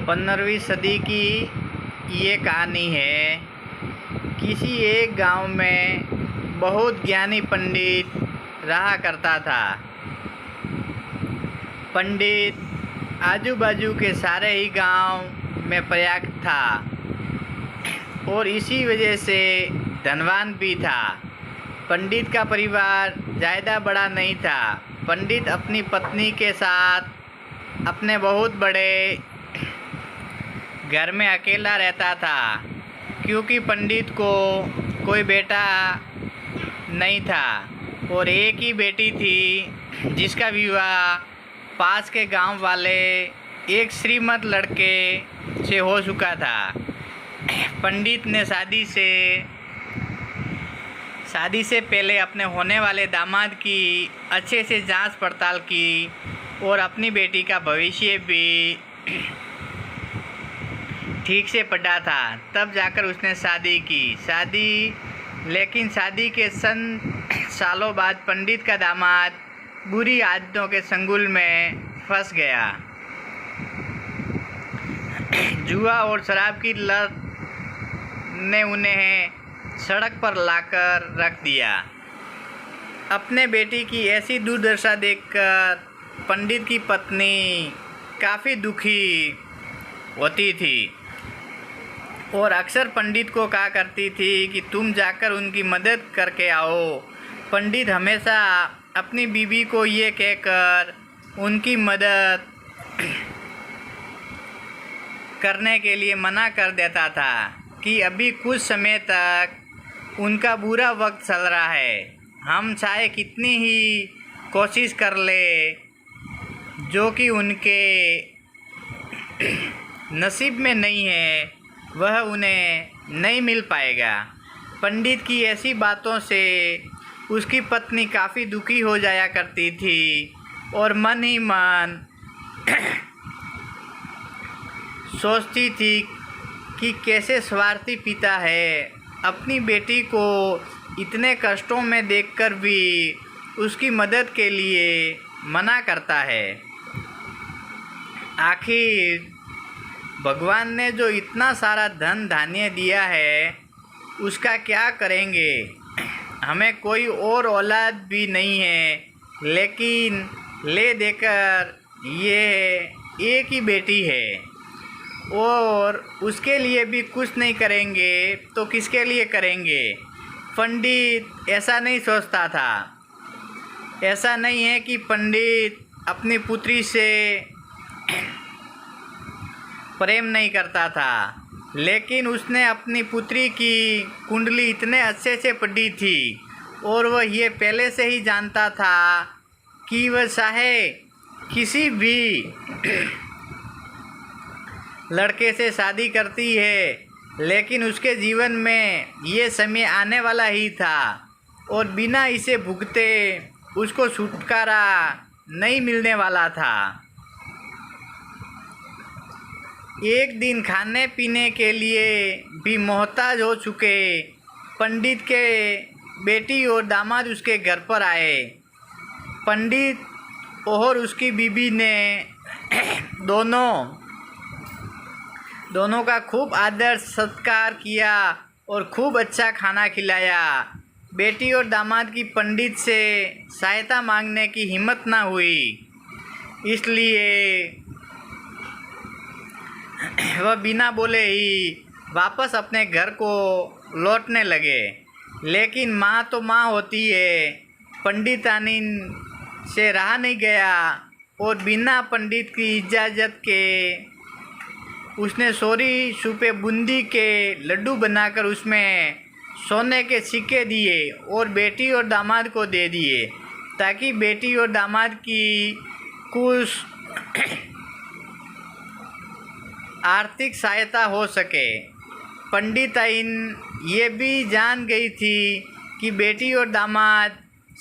15वीं सदी की ये कहानी है। किसी एक गांव में बहुत ज्ञानी पंडित रहा करता था। पंडित आजू बाजू के सारे ही गांव में प्रयाग था और इसी वजह से धनवान भी था। पंडित का परिवार ज़्यादा बड़ा नहीं था। पंडित अपनी पत्नी के साथ अपने बहुत बड़े घर में अकेला रहता था, क्योंकि पंडित को कोई बेटा नहीं था और एक ही बेटी थी, जिसका विवाह पास के गांव वाले एक श्रीमंत लड़के से हो चुका था। पंडित ने शादी से पहले अपने होने वाले दामाद की अच्छे से जांच पड़ताल की और अपनी बेटी का भविष्य भी ठीक से पढ़ा था। तब जाकर उसने शादी की। लेकिन शादी के सालों बाद पंडित का दामाद बुरी आदतों के संगुल में फंस गया। जुआ और शराब की लत ने उन्हें सड़क पर लाकर रख दिया। अपने बेटी की ऐसी दुर्दशा देखकर पंडित की पत्नी काफ़ी दुखी होती थी और अक्सर पंडित को कहा करती थी कि तुम जाकर उनकी मदद करके आओ। पंडित हमेशा अपनी बीवी को ये कहकर उनकी मदद करने के लिए मना कर देता था कि अभी कुछ समय तक उनका बुरा वक्त चल रहा है। हम चाहे कितनी ही कोशिश कर ले, जो कि उनके नसीब में नहीं है, वह उन्हें नहीं मिल पाएगा। पंडित की ऐसी बातों से उसकी पत्नी काफ़ी दुखी हो जाया करती थी और मन ही मन सोचती थी कि कैसे स्वार्थी पिता है, अपनी बेटी को इतने कष्टों में देखकर भी उसकी मदद के लिए मना करता है। आखिर भगवान ने जो इतना सारा धन धान्य दिया है, उसका क्या करेंगे। हमें कोई और औलाद भी नहीं है, लेकिन ले देकर ये एक ही बेटी है और उसके लिए भी कुछ नहीं करेंगे तो किसके लिए करेंगे। पंडित ऐसा नहीं सोचता था। ऐसा नहीं है कि पंडित अपनी पुत्री से प्रेम नहीं करता था, लेकिन उसने अपनी पुत्री की कुंडली इतने अच्छे से पढ़ी थी और वह ये पहले से ही जानता था कि वह चाहे किसी भी लड़के से शादी करती है, लेकिन उसके जीवन में ये समय आने वाला ही था और बिना इसे भुगते उसको छुटकारा नहीं मिलने वाला था। एक दिन खाने पीने के लिए भी मोहताज हो चुके पंडित के बेटी और दामाद उसके घर पर आए। पंडित और उसकी बीवी ने दोनों का खूब आदर सत्कार किया और खूब अच्छा खाना खिलाया। बेटी और दामाद की पंडित से सहायता मांगने की हिम्मत ना हुई, इसलिए वह बिना बोले ही वापस अपने घर को लौटने लगे। लेकिन माँ तो माँ होती है, पंडितानी से रहा नहीं गया और बिना पंडित की इजाज़त के उसने सोरी छुपे बूंदी के लड्डू बनाकर उसमें सोने के सिक्के दिए और बेटी और दामाद को दे दिए, ताकि बेटी और दामाद की कुछ आर्थिक सहायता हो सके। पंडिताइन ये भी जान गई थी कि बेटी और दामाद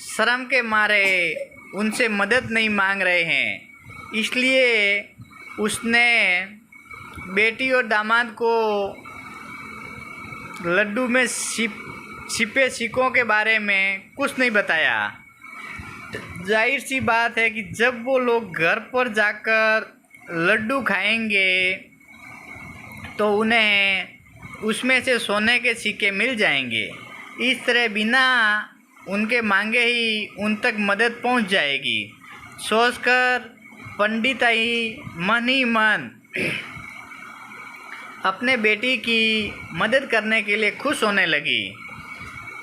शर्म के मारे उनसे मदद नहीं मांग रहे हैं, इसलिए उसने बेटी और दामाद को लड्डू में छिपे सिक्कों के बारे में कुछ नहीं बताया। जाहिर सी बात है कि जब वो लोग घर पर जाकर लड्डू खाएंगे तो उन्हें उसमें से सोने के सिक्के मिल जाएंगे। इस तरह बिना उनके मांगे ही उन तक मदद पहुंच जाएगी। सोचकर पंडिताई मन ही मन अपने बेटी की मदद करने के लिए खुश होने लगी।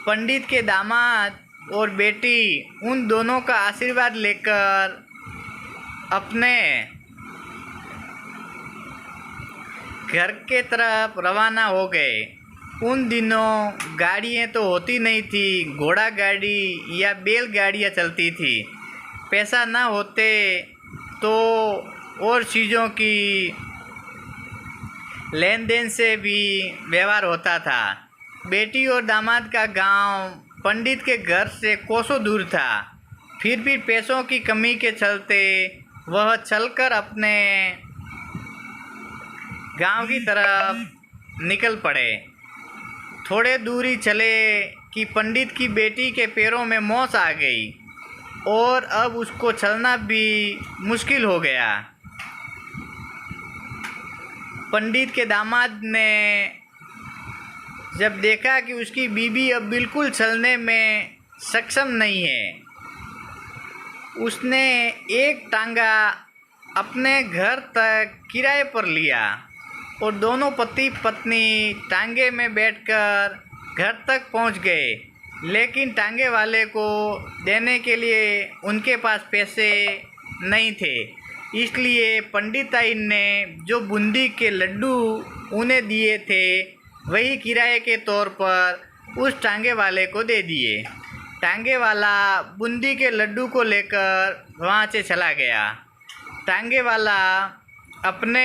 पंडित के दामाद और बेटी उन दोनों का आशीर्वाद लेकर अपने घर के तरफ रवाना हो गए। उन दिनों गाड़ियाँ तो होती नहीं थी, घोड़ा गाड़ी या बैलगाड़ियाँ चलती थी। पैसा ना होते तो और चीज़ों की लेन देन से भी व्यवहार होता था। बेटी और दामाद का गांव पंडित के घर से कोसों दूर था। फिर भी पैसों की कमी के चलते वह चलकर अपने गांव की तरफ निकल पड़े। थोड़े दूरी चले कि पंडित की बेटी के पैरों में मोच आ गई और अब उसको चलना भी मुश्किल हो गया। पंडित के दामाद ने जब देखा कि उसकी बीवी अब बिल्कुल चलने में सक्षम नहीं है, उसने एक टांगा अपने घर तक किराए पर लिया और दोनों पति पत्नी टांगे में बैठकर घर तक पहुंच गए। लेकिन टांगे वाले को देने के लिए उनके पास पैसे नहीं थे, इसलिए पंडिताई ने जो बूंदी के लड्डू उन्हें दिए थे वही किराए के तौर पर उस टांगे वाले को दे दिए। टांगे वाला बूंदी के लड्डू को लेकर वहाँ से चला गया। टांगे वाला अपने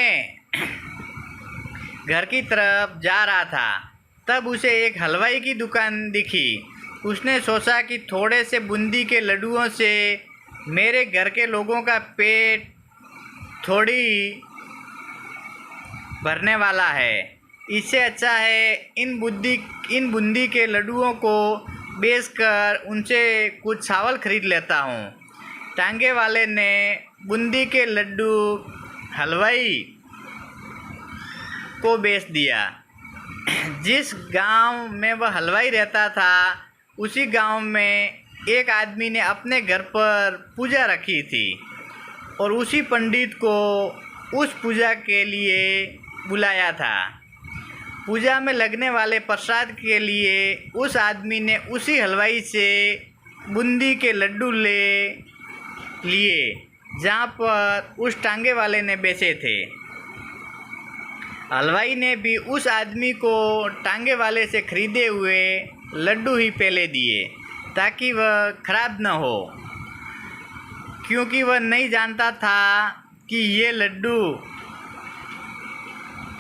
घर की तरफ जा रहा था, तब उसे एक हलवाई की दुकान दिखी। उसने सोचा कि थोड़े से बूंदी के लड्डुओं से मेरे घर के लोगों का पेट थोड़ी भरने वाला है। इससे अच्छा है इन बूंदी के लड्डुओं को बेचकर उनसे कुछ चावल खरीद लेता हूँ। टांगे वाले ने बूंदी के लड्डू हलवाई को बेच दिया। जिस गांव में वह हलवाई रहता था उसी गांव में एक आदमी ने अपने घर पर पूजा रखी थी और उसी पंडित को उस पूजा के लिए बुलाया था। पूजा में लगने वाले प्रसाद के लिए उस आदमी ने उसी हलवाई से बूंदी के लड्डू ले लिए जहाँ पर उस टांगे वाले ने बेचे थे। हलवाई ने भी उस आदमी को टांगे वाले से खरीदे हुए लड्डू ही पहले दिए ताकि वह खराब न हो, क्योंकि वह नहीं जानता था कि ये लड्डू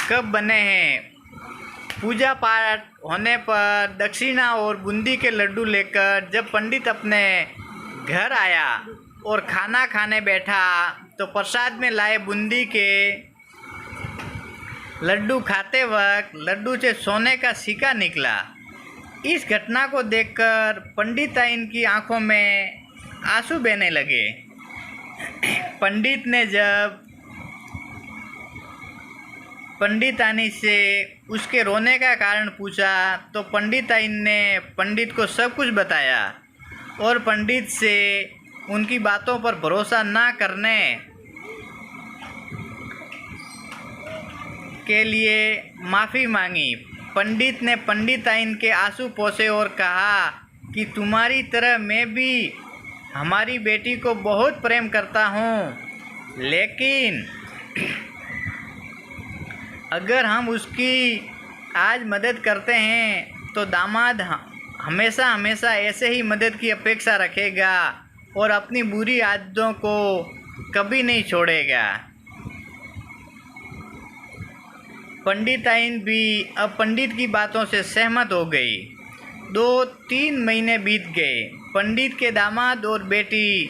कब बने हैं। पूजा पाठ होने पर दक्षिणा और बूंदी के लड्डू लेकर जब पंडित अपने घर आया और खाना खाने बैठा तो प्रसाद में लाए बूंदी के लड्डू खाते वक्त लड्डू से सोने का सिक्का निकला। इस घटना को देखकर पंडिताइन की आंखों में आंसू बहने लगे। पंडित ने जब पंडितानी से उसके रोने का कारण पूछा तो पंडिताइन ने पंडित को सब कुछ बताया और पंडित से उनकी बातों पर भरोसा ना करने के लिए माफ़ी मांगी। पंडित ने पंडिताइन के आंसू पोंछे और कहा कि तुम्हारी तरह मैं भी हमारी बेटी को बहुत प्रेम करता हूँ, लेकिन अगर हम उसकी आज मदद करते हैं तो दामाद हमेशा हमेशा ऐसे ही मदद की अपेक्षा रखेगा और अपनी बुरी आदतों को कभी नहीं छोड़ेगा। पंडिताइन भी अब पंडित की बातों से सहमत हो गई। 2-3 महीने बीत गए। पंडित के दामाद और बेटी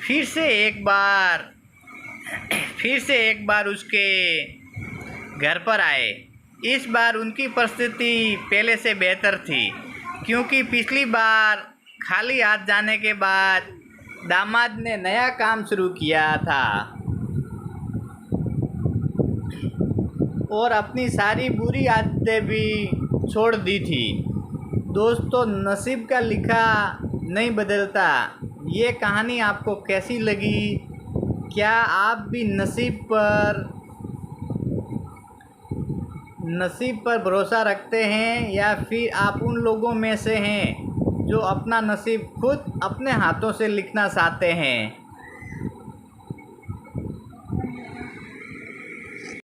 फिर से एक बार उसके घर पर आए। इस बार उनकी परिस्थिति पहले से बेहतर थी, क्योंकि पिछली बार खाली हाथ जाने के बाद दामाद ने नया काम शुरू किया था। और अपनी सारी बुरी आदतें भी छोड़ दी थी। दोस्तों, नसीब का लिखा नहीं बदलता। ये कहानी आपको कैसी लगी? क्या आप भी नसीब पर भरोसा रखते हैं, या फिर आप उन लोगों में से हैं जो अपना नसीब खुद अपने हाथों से लिखना चाहते हैं?